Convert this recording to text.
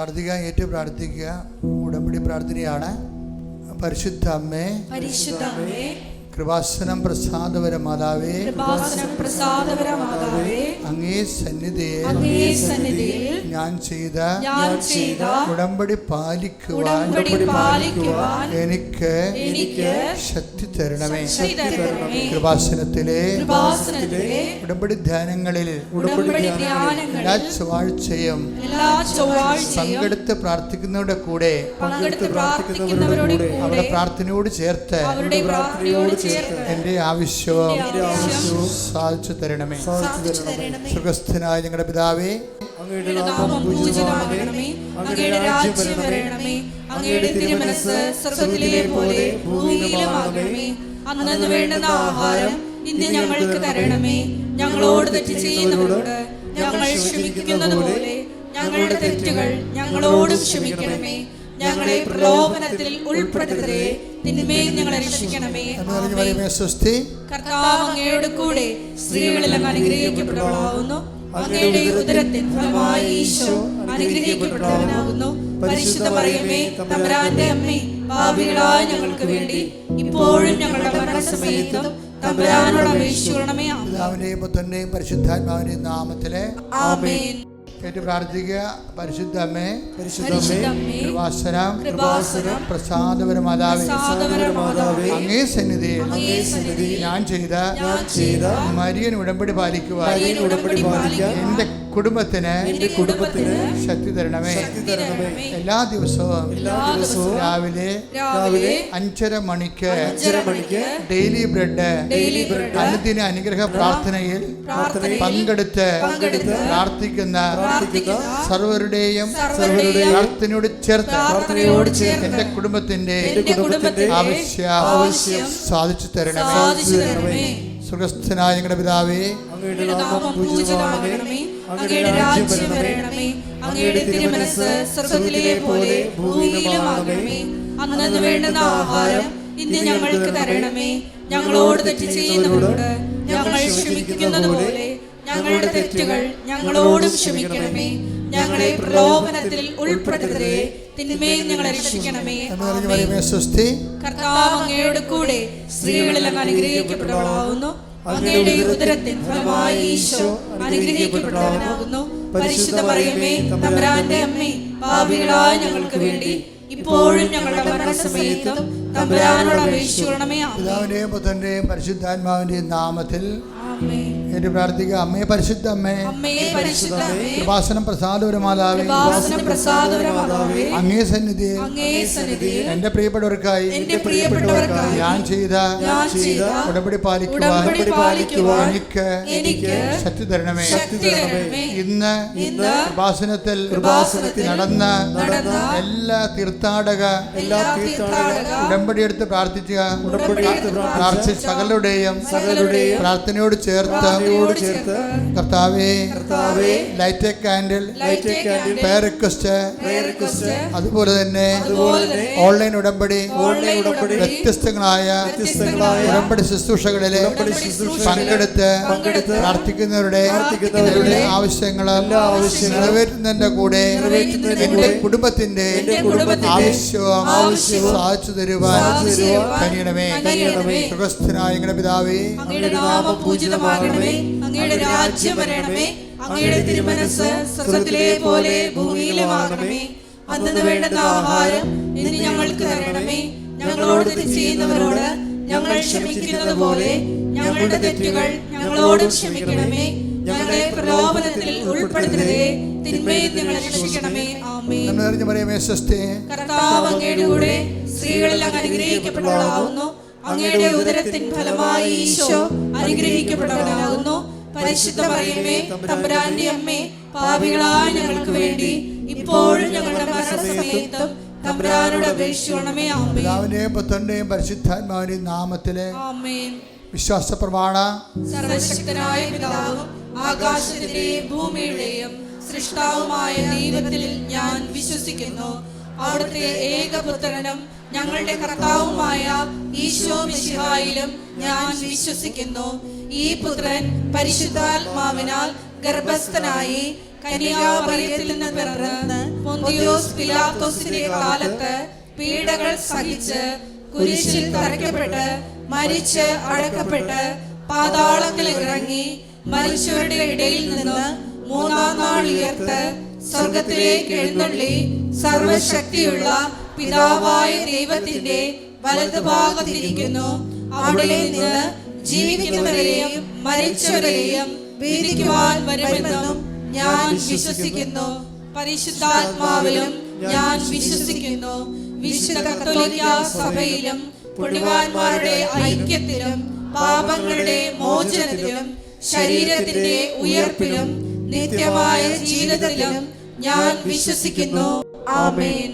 പ്രാർത്ഥിക്കുക, ഏറ്റു പ്രാർത്ഥിക്കുക. ഉടമ്പടി പ്രാർത്ഥനയാണ്. പരിശുദ്ധ അമ്മേ, കൃപാസനം പ്രസാദപര മാതാവേ, അങ്ങേ സന്നിധിയിൽ ഞാൻ ചെയ്ത ഉടമ്പടി പാലിക്കുവാൻ എനിക്ക് ശക്തി തരണമേ. കൃപാസനത്തിലെ ഉടമ്പടി ധ്യാനങ്ങളിൽ എല്ലാ ചൊവ്വാഴ്ചയും പങ്കെടുത്ത് പ്രാർത്ഥിക്കുന്നവരുടെ കൂടെ അവരുടെ പ്രാർത്ഥനയോട് ചേർത്ത് എന്റെ ആവശ്യവും സാധിച്ചു തരണമേ. സുഖസ്ഥനായ ഞങ്ങളുടെ പിതാവേ, അങ്ങയുടെ നാമം പൂജിതമാകണമേ. അങ്ങയുടെ രാജ്യം വരണമേ. അങ്ങയുടെ തിരുമനസ്സ് സ്വർഗ്ഗത്തിലെ പോലെ ഭൂമിയിലുമാകണമേ. അന്നന്ന് വേണ്ടുന്ന ആഹാരം ഇന്ന് ഞങ്ങൾക്ക് തരണമേ. ഞങ്ങളോട് തെറ്റ് ചെയ്യുന്നവരോട് ഞങ്ങൾ ക്ഷമിക്കുന്നത് പോലെ ഞങ്ങളുടെ തെറ്റുകൾ ഞങ്ങളോടും ക്ഷമിക്കണമേ. ഞങ്ങളെ പ്രലോഭനത്തിൽ ഉൾപ്പെടുത്തരുതേ, തിന്മയിൽ ഞങ്ങളെ രക്ഷിക്കണമേ. കർത്താവ് അങ്ങയുടെ കൂടെ സ്ത്രീകളിൽ അങ്ങ് അനുഗ്രഹിക്കപ്പെട്ടവളാകുന്നു. അങ്ങയുടെ ഉദരത്തിൻ ഫലമായി ഈശോ അനുഗ്രഹിക്കപ്പെട്ടവനാകുന്നു. പരിശുദ്ധ മറിയമേ, തമ്പുരാന്റെ അമ്മേ, പാപികളായ ഞങ്ങൾക്ക് വേണ്ടി ഇപ്പോഴും ഞങ്ങളുടെ മരണസമയത്തും തമ്പുരാനോട് അപേക്ഷിക്കണമേ. പിതാവിന്റെയും പുത്രന്റെയും പരിശുദ്ധാത്മാവിന്റെയും നാമത്തിലെ ആമേൻ. ഏറ്റു പ്രാർത്ഥിക്കുക. പരിശുദ്ധ അമ്മേ, കൃപാസനം പ്രസാദപര മാതാവേ, അങ്ങേ സന്നിധിയിൽ ഞാൻ ചെയ്ത മരിയൻ ഉടമ്പടി പാലിക്കുവാൻ എന്റെ കുടുംബത്തിന് ശക്തി തരണമേ. എല്ലാ ദിവസവും രാവിലെ 5:30 മണിക്ക് ഡെയിലി ബ്രെഡ് അനുദിന അനുഗ്രഹ പ്രാർത്ഥനയിൽ പങ്കെടുത്ത് പ്രാർത്ഥിക്കുന്ന സർവരുടെയും പ്രാർത്ഥനയോട് ചേർത്ത് എന്റെ കുടുംബത്തിന്റെ ആവശ്യം സാധിച്ചു തരണമേ. സുഖസ്ഥനായ ഞങ്ങളുടെ പിതാവേ, അങ്ങയുടെ നാമം പൂജിതമാകണമേ. അങ്ങയുടെ രാജ്യം വരണമേ. അങ്ങയുടെ തിരുമനസ്സ് സ്വർഗ്ഗത്തിലെ പോലെ ഭൂമിയിലുമാകണമേ. അന്നന്ന് വേണ്ടുന്ന ആഹാരം ഇന്ന് ഞങ്ങൾക്ക് തരണമേ. ഞങ്ങളോട് തെറ്റ് ചെയ്യുന്നവരോട് ഞങ്ങൾ ക്ഷമിക്കുന്നത് പോലെ ഞങ്ങളുടെ തെറ്റുകൾ ഞങ്ങളോടും ക്ഷമിക്കണമേ. ഞങ്ങളെ പ്രലോഭനത്തിൽ ഉൾപ്പെടുത്തരുതേ, തിന്മയിൽ ഞങ്ങളെ രക്ഷിക്കണമേ. കർത്താവ് അങ്ങയുടെ കൂടെ സ്ത്രീകളിൽ അങ്ങ് അനുഗ്രഹിക്കപ്പെട്ടവളാകുന്നു. അങ്ങയുടെ ഉദരത്തിൻ ഫലമായി ഈശോ അനുഗ്രഹിക്കപ്പെട്ടവനാകുന്നു. പരിശുദ്ധ മറിയമേ, തമ്പുരാന്റെ അമ്മേ, പാപികളായ ഞങ്ങൾക്ക് വേണ്ടി ഇപ്പോഴും ഞങ്ങളുടെ മരണസമയത്തും തമ്പുരാനോട് അപേക്ഷിക്കണമേ. പിതാവിന്റെയും പുത്രന്റെയും പരിശുദ്ധാത്മാവിന്റെയും നാമത്തിൽ ഏറ്റു പ്രാർത്ഥിക്കുക. അമ്മേ, പരിശുദ്ധ അമ്മേ, കൃപാസനം പ്രസാദപര മാതാവേ, അങ്ങേ സന്നിധിയിൽ എന്റെ പ്രിയപ്പെട്ടവർക്കായി ഞാൻ ചെയ്ത ഉടമ്പടി പാലിക്കുവാൻ എനിക്ക് ശക്തി തരണമേ. ഇന്ന് കൃപാസനത്തിൽ നടന്ന എല്ലാ തീർത്ഥാടക ഉടമ്പടി എടുത്ത് പ്രാർത്ഥിച്ച സകലരുടെയും പ്രാർത്ഥനയോട് ചേർത്ത് കർത്താവേ, light a candle prayer request, അതുപോലെ തന്നെ ഓൺലൈൻ ഉടമ്പടി വ്യത്യസ്തങ്ങളായ ഉടമ്പടി ശുശ്രൂഷകളിലെ പങ്കെടുത്ത് പ്രാർത്ഥിക്കുന്നവരുടെ ആവശ്യങ്ങൾ നിറവേറ്റുന്നതിന്റെ കൂടെ എന്റെ കുടുംബത്തിന്റെ ആവശ്യവും സാധിച്ചു തരുവാൻ കഴിയണമേ. സുഖസ്ഥനായ ഞങ്ങളുടെ പിതാവേ, അങ്ങയുടെ നാമം പൂജിതമാകണമേ. അങ്ങയുടെ രാജ്യം വരണമേ. അങ്ങയുടെ തിരുമനസ്സ് സ്വർഗ്ഗത്തിലെ പോലെ ഭൂമിയിലുമാകണമേ. അന്നന്ന് വേണ്ടുന്ന ആഹാരം ഇന്ന് ഞങ്ങൾക്ക് തരണമേ. ഞങ്ങളോട് തെറ്റ് ചെയ്യുന്നവരോട് ഞങ്ങൾ ക്ഷമിക്കുന്നത് പോലെ ഞങ്ങളുടെ തെറ്റുകൾ ഞങ്ങളോടും ക്ഷമിക്കണമേ. ഞങ്ങളെ പ്രലോഭനത്തിൽ ഉൾപ്പെടുത്തരുതേ, തിന്മയിൽ ഞങ്ങളെ രക്ഷിക്കണമേ. ആമേൻ. കർത്താവ് അങ്ങയുടെ കൂടെ സ്ത്രീകളിൽ അങ്ങ് അനുഗ്രഹിക്കപ്പെട്ടവളാകുന്നു. അങ്ങയുടെ ഉദരത്തിൻ ഫലമായി ഈശോ അനുഗ്രഹിക്കപ്പെട്ടവനാകുന്നു. പരിശുദ്ധ മറിയമേ, തമ്പുരാന്റെ അമ്മേ, പാപികളായ ഞങ്ങൾക്ക് വേണ്ടി ഇപ്പോഴും ഞങ്ങളുടെ മരണസമയത്തും തമ്പുരാനോട് അപേക്ഷിക്കണമേ. ആമേൻ. പിതാവിന്റെയും പുത്രന്റെയും പരിശുദ്ധാത്മാവിന്റെയും നാമത്തിലെ ആമേൻ. വിശ്വാസ പ്രമാണ. സർവശക്തനായ പിതാവും ആകാശത്തിന്റെയും ഭൂമിയുടെയും സൃഷ്ടാവുമായ ദൈവത്തിൽ ഞാൻ വിശ്വസിക്കുന്നു. അവിടുത്തെ ഏകപുത്രനും ഞങ്ങളുടെ കർത്താവുമായ ഈശോ മിശിഹായിലും ഞാൻ വിശ്വസിക്കുന്നു. ഈ പുത്രൻ പരിശുദ്ധാത്മാവിനാൽ ഗർഭസ്ഥനായി കന്യാമറിയത്തിൽ നിന്ന് പിറന്ന് പൊന്തിയോസ് പിലാത്തോസിന്റെ കാലത്ത് പീഡകൾ സഹിച്ച് കുരിശിൽ തറയ്ക്കപ്പെട്ട് മരിച്ച് അടക്കപ്പെട്ട് പാതാളത്തിൽ ഇറങ്ങി മരിച്ചവരുടെ ഇടയിൽ നിന്ന് മൂന്നാം നാൾ ഉയർത്ത് സ്വർഗത്തിലേക്ക് എഴുന്നള്ളി സർവശക്തിയുള്ള പിതാവായ ദൈവത്തിന്റെ വലതുഭാഗത്തിരിക്കുന്നു. അവിടെ നിന്ന് ജീവിക്കുന്നവരെയും മരിച്ചവരെയും വിധിക്കുവാൻ വരുമെന്നും ഞാൻ വിശ്വസിക്കുന്നു. പരിശുദ്ധാത്മാവിലും ഞാൻ വിശ്വസിക്കുന്നു. വിശുദ്ധ കത്തോലിക്ക സഭയിലും പുണ്യവാന്മാരുടെ ഐക്യത്തിലും പാപങ്ങളുടെ മോചനത്തിലും ശരീരത്തിന്റെ ഉയർപ്പിലും നിത്യമായ ജീവിതത്തിലും ഞാൻ വിശ്വസിക്കുന്നു. ആമേൻ.